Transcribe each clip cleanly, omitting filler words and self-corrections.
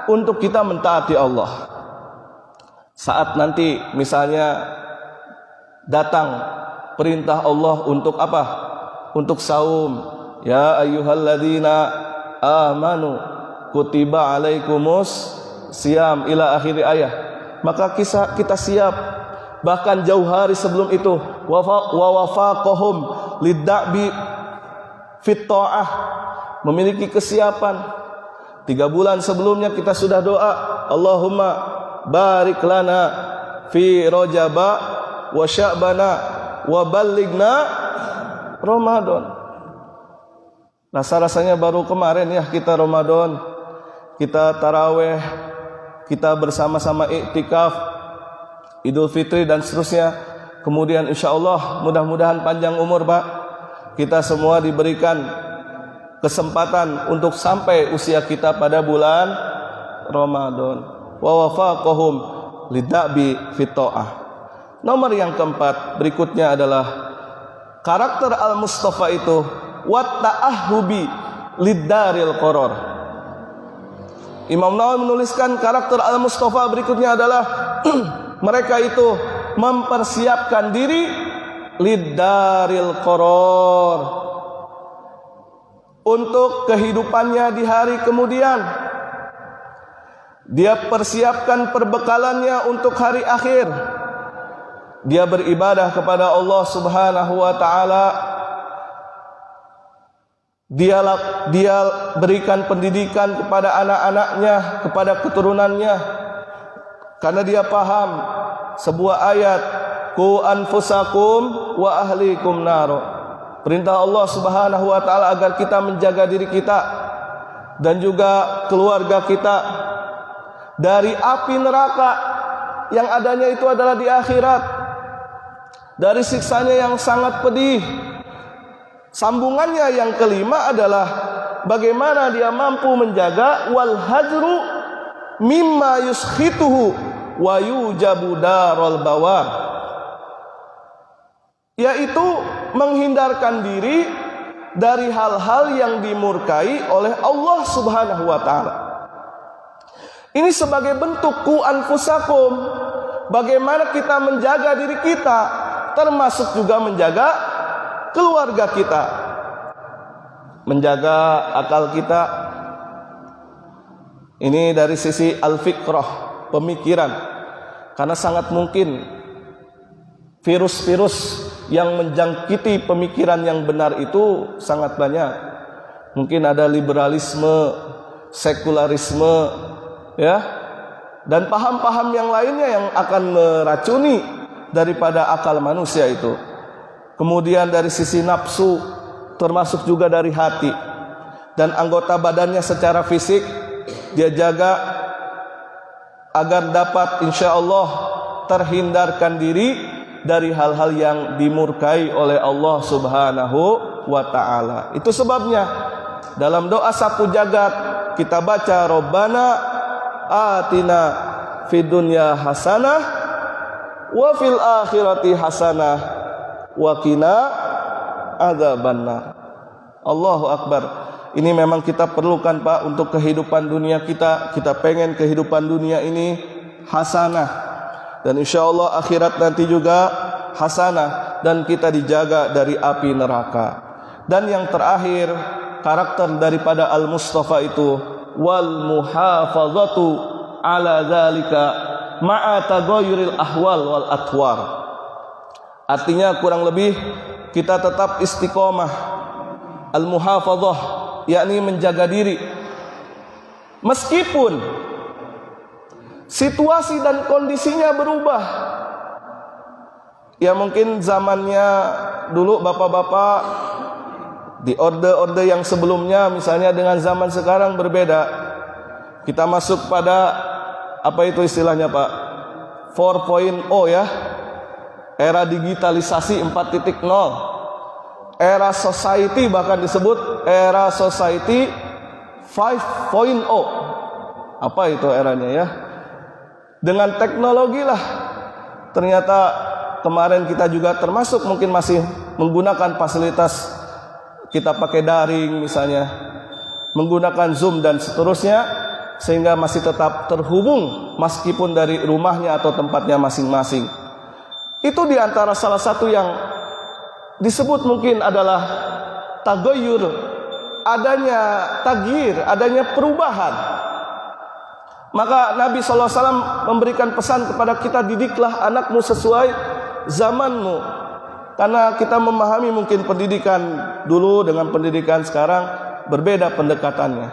untuk kita mentaati Allah. Saat nanti misalnya datang perintah Allah untuk apa? Untuk saum. Ya ayyuhalladzina amanu kutiba alaikumus siyam ila akhir ayat. Maka kita siap bahkan jauh hari sebelum itu wa wafaqahum lidda'bi fit ta'ah, memiliki kesiapan. 3 bulan sebelumnya kita sudah doa, Allahumma barik lana fi rajaba wa sya'bana wa ballighna Ramadan. Rasa-rasanya baru kemarin ya kita Ramadan, kita taraweh, kita bersama-sama iktikaf, Idul Fitri dan seterusnya. Kemudian insyaallah mudah-mudahan panjang umur Pak, kita semua diberikan kesempatan untuk sampai usia kita pada bulan Ramadan. Wa wafaqahum liddabi fit ta'ah. Nomor yang keempat berikutnya adalah karakter Al-Mustafa itu wat ta'ahhubi liddaril qarar. Imam Nawawi menuliskan karakter Al-Mustafa berikutnya adalah mereka itu mempersiapkan diri liddaril qarar, untuk kehidupannya di hari kemudian. Dia persiapkan perbekalannya untuk hari akhir. Dia beribadah kepada Allah Subhanahu wa taala. Dia berikan pendidikan kepada anak-anaknya, kepada keturunannya. Karena dia paham sebuah ayat, qu anfusakum wa ahlikum naro. Perintah Allah Subhanahu wa taala agar kita menjaga diri kita dan juga keluarga kita dari api neraka yang adanya itu adalah di akhirat, dari siksanya yang sangat pedih. Sambungannya yang kelima adalah bagaimana dia mampu menjaga wal hajru mimma yuskhituhu wa yujabu darul bawar, yaitu menghindarkan diri dari hal-hal yang dimurkai oleh Allah Subhanahu wa taala. Ini sebagai bentuk qu anfusakum, bagaimana kita menjaga diri kita, termasuk juga menjaga keluarga kita, menjaga akal kita. Ini dari sisi al-fikrah, pemikiran. Karena sangat mungkin virus-virus yang menjangkiti pemikiran yang benar itu sangat banyak. Mungkin ada liberalisme, sekularisme, ya, dan paham-paham yang lainnya yang akan meracuni daripada akal manusia itu. Kemudian dari sisi nafsu, termasuk juga dari hati dan anggota badannya secara fisik, dia jaga agar dapat insyaallah terhindarkan diri dari hal-hal yang dimurkai oleh Allah Subhanahu wa taala. Itu sebabnya dalam doa sapu jagat kita baca Rabbana atina fid dunya hasanah wa fil akhirati hasanah wa qina adzabannar. Allahu akbar. Ini memang kita perlukan Pak untuk kehidupan dunia kita. Kita pengen kehidupan dunia ini hasanah, dan insyaallah akhirat nanti juga hasanah, dan kita dijaga dari api neraka. Dan yang terakhir, karakter daripada Al-Mustafa itu wal muhafazatu ala dzalika ma'a taghayyuril ahwal wal atwar. Artinya kurang lebih kita tetap istiqomah, al-muhafazah, yakni menjaga diri meskipun situasi dan kondisinya berubah. Ya mungkin zamannya dulu bapak-bapak di orde-orde yang sebelumnya misalnya dengan zaman sekarang berbeda. Kita masuk pada apa itu istilahnya Pak? 4.0 ya. Era digitalisasi 4.0. Era society bahkan disebut era society 5.0. Apa itu eranya ya? Dengan teknologi lah. Ternyata kemarin kita juga termasuk mungkin masih menggunakan fasilitas, kita pakai daring misalnya, menggunakan Zoom dan seterusnya. sehingga masih tetap terhubung meskipun dari rumahnya atau tempatnya masing-masing. Itu diantara salah satu yang disebut mungkin adalah tagoyur, adanya tagyir, adanya perubahan. Maka Nabi SAW memberikan pesan kepada kita, didiklah anakmu sesuai zamanmu. Karena kita memahami mungkin pendidikan dulu dengan pendidikan sekarang berbeda pendekatannya.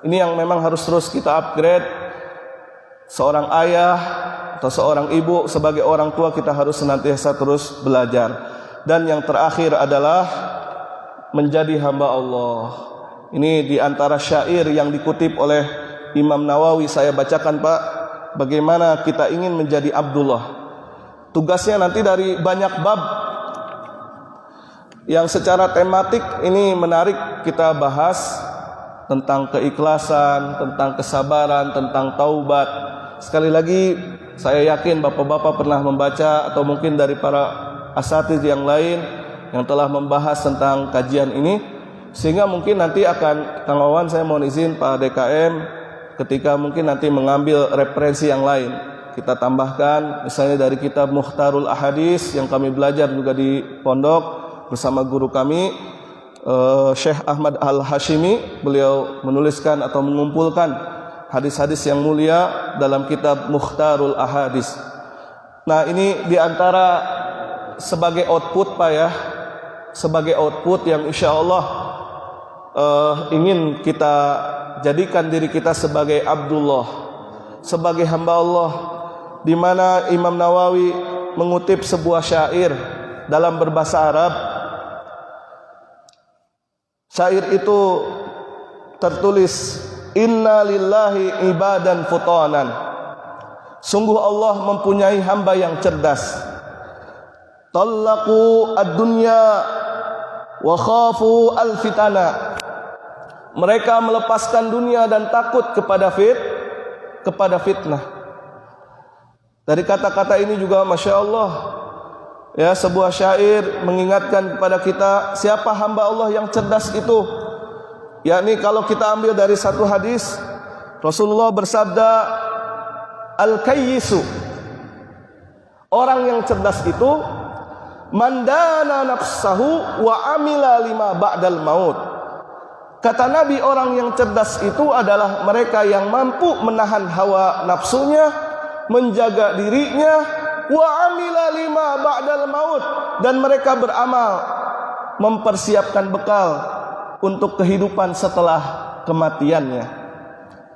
Ini yang memang harus terus kita upgrade. Seorang ayah atau seorang ibu sebagai orang tua kita harus senantiasa terus belajar. Dan yang terakhir adalah menjadi hamba Allah. Ini diantara syair yang dikutip oleh Imam Nawawi. Saya bacakan Pak, bagaimana kita ingin menjadi Abdullah. Tugasnya nanti dari banyak bab yang secara tematik ini menarik kita bahas, tentang keikhlasan, tentang kesabaran, tentang taubat. Sekali lagi saya yakin bapak-bapak pernah membaca atau mungkin dari para asatiz yang lain yang telah membahas tentang kajian ini, sehingga mungkin nanti akan, Kang Wawan saya mohon izin Pak DKM, ketika mungkin nanti mengambil referensi yang lain, kita tambahkan misalnya dari kitab Mukhtarul Ahadis yang kami belajar juga di pondok bersama guru kami Syekh Ahmad Al-Hashimi. Beliau menuliskan atau mengumpulkan hadis-hadis yang mulia dalam kitab Mukhtarul Ahadis. Nah, ini diantara sebagai output Pak ya, sebagai output yang insya Allah ingin kita jadikan diri kita sebagai Abdullah, sebagai hamba Allah, di mana Imam Nawawi mengutip sebuah syair dalam berbahasa Arab. Syair itu tertulis, Inna lillahi ibadan futanan. Sungguh Allah mempunyai hamba yang cerdas. Tallaqu ad-dunya wa khafu al-fitana. Mereka melepaskan dunia dan takut kepada fitnah. Dari kata-kata ini juga Masya Allah, ya, sebuah syair mengingatkan kepada kita siapa hamba Allah yang cerdas itu. Yakni kalau kita ambil dari satu hadis, Rasulullah bersabda, Al-kayyisu, orang yang cerdas itu, mandana nafsahu wa amila lima ba'dal maut. Kata Nabi, orang yang cerdas itu adalah mereka yang mampu menahan hawa nafsunya, menjaga dirinya, wa amila lima ba'dal maut, dan mereka beramal mempersiapkan bekal untuk kehidupan setelah kematiannya.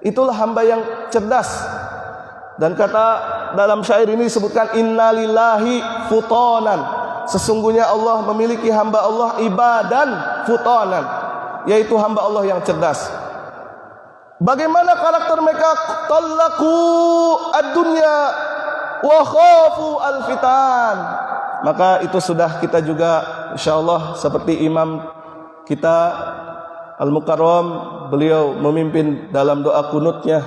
Itulah hamba yang cerdas. Dan kata dalam syair ini disebutkan, innalillahi futanan, sesungguhnya Allah memiliki hamba Allah ibadan futanan, yaitu hamba Allah yang cerdas. Bagaimana karakter mereka? Tallaqu ad-dunya wa khafu al-fitan. Maka itu sudah kita juga insyaallah seperti imam kita Al-Mukarram, beliau memimpin dalam doa kunutnya.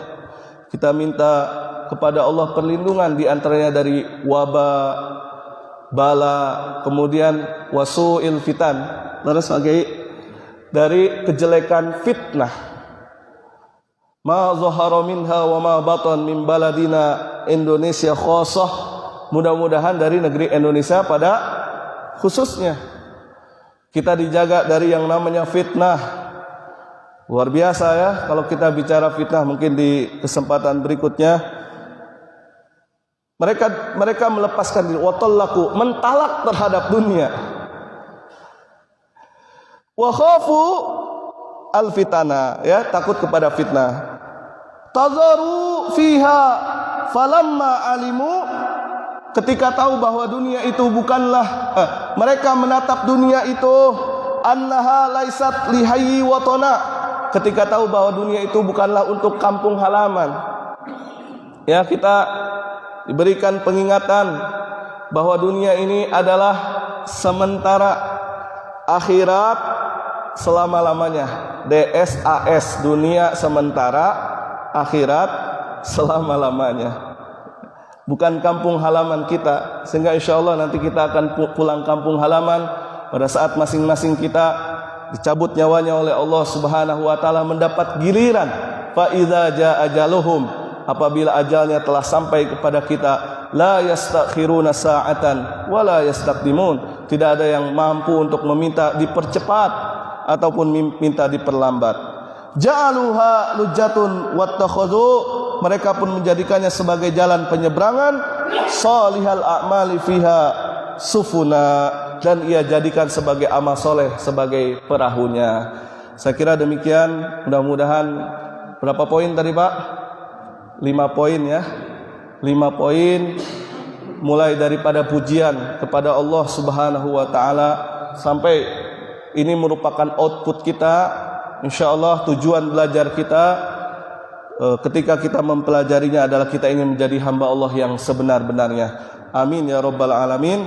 Kita minta kepada Allah perlindungan di antaranya dari wabah, bala, kemudian wasu'il fitan, terus dari kejelekan fitnah. Ma zahara minha wa ma batan min baladina Indonesia khassah. Mudah-mudahan dari negeri Indonesia pada khususnya kita dijaga dari yang namanya fitnah. Luar biasa ya, kalau kita bicara fitnah mungkin di kesempatan berikutnya. Mereka melepaskan diri, watallaqu, mentalak terhadap dunia. Wa khafu al-fitana, ya, takut kepada fitnah. Tazaru fiha falamma alimu, ketika tahu bahwa dunia itu bukanlah mereka menatap dunia itu annaha laisat lihayyi watana, ketika tahu bahwa dunia itu bukanlah untuk kampung halaman. Ya, kita diberikan pengingatan bahwa dunia ini adalah sementara, akhirat selama-lamanya. DSAS, dunia sementara, akhirat selama-lamanya. Bukan kampung halaman kita. Sehingga insya Allah nanti kita akan pulang kampung halaman pada saat masing-masing kita dicabut nyawanya oleh Allah Subhanahu wa taala, mendapat giliran fa idza jaa ajaluhum, apabila ajalnya telah sampai kepada kita, la yastakhiruna sa'atan wa la yastaqdimun, tidak ada yang mampu untuk meminta dipercepat ataupun minta diperlambat. Ja'aluha lujjatun wattakhadhu, mereka pun menjadikannya sebagai jalan penyeberangan, salihal a'mali fiha sufuna, dan ia jadikan sebagai amal soleh sebagai perahunya. Saya kira demikian. Mudah-mudahan, berapa poin tadi Pak? 5 poin ya. 5 poin, mulai daripada pujian kepada Allah Subhanahu wa taala sampai ini merupakan output kita, insyaallah tujuan belajar kita ketika kita mempelajarinya adalah kita ingin menjadi hamba Allah yang sebenar-benarnya. Amin ya rabbal alamin.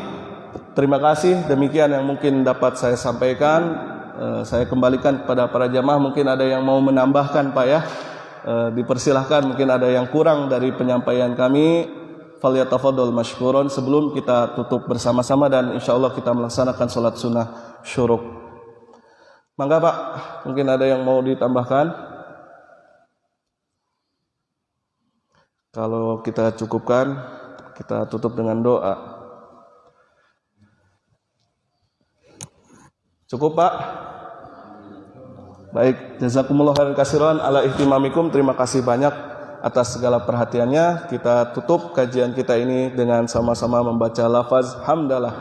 Terima kasih, demikian yang mungkin dapat saya sampaikan. Saya kembalikan kepada para jamaah, mungkin ada yang mau menambahkan Pak ya. Dipersilahkan, mungkin ada yang kurang dari penyampaian kami. Falyatafadhal mashkuron, sebelum kita tutup bersama-sama dan insyaallah kita melaksanakan salat sunnah syuruk. Mangga Pak, mungkin ada yang mau ditambahkan. Kalau kita cukupkan, kita tutup dengan doa. Cukup Pak? Baik, jazakumullah khairan katsiran ala ihtimamikum. Terima kasih banyak atas segala perhatiannya. Kita tutup kajian kita ini dengan sama-sama membaca lafaz hamdalah.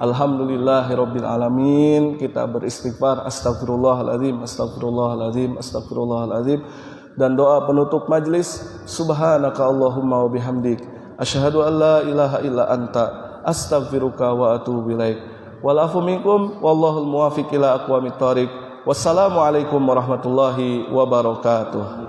Alhamdulillahirabbil alamin. Kita beristighfar, astagfirullahaladzim, astagfirullahaladzim, astagfirullahaladzim. Dan doa penutup majlis, subhanaka Allahumma wa bihamdik, asyhadu an la ilaha illa anta, astaghfiruka wa atubu ilaik. Wal afu minkum wallahul muwaffiq ila aqwamit thoriq. Wassalamualaikum warahmatullahi wabarakatuh.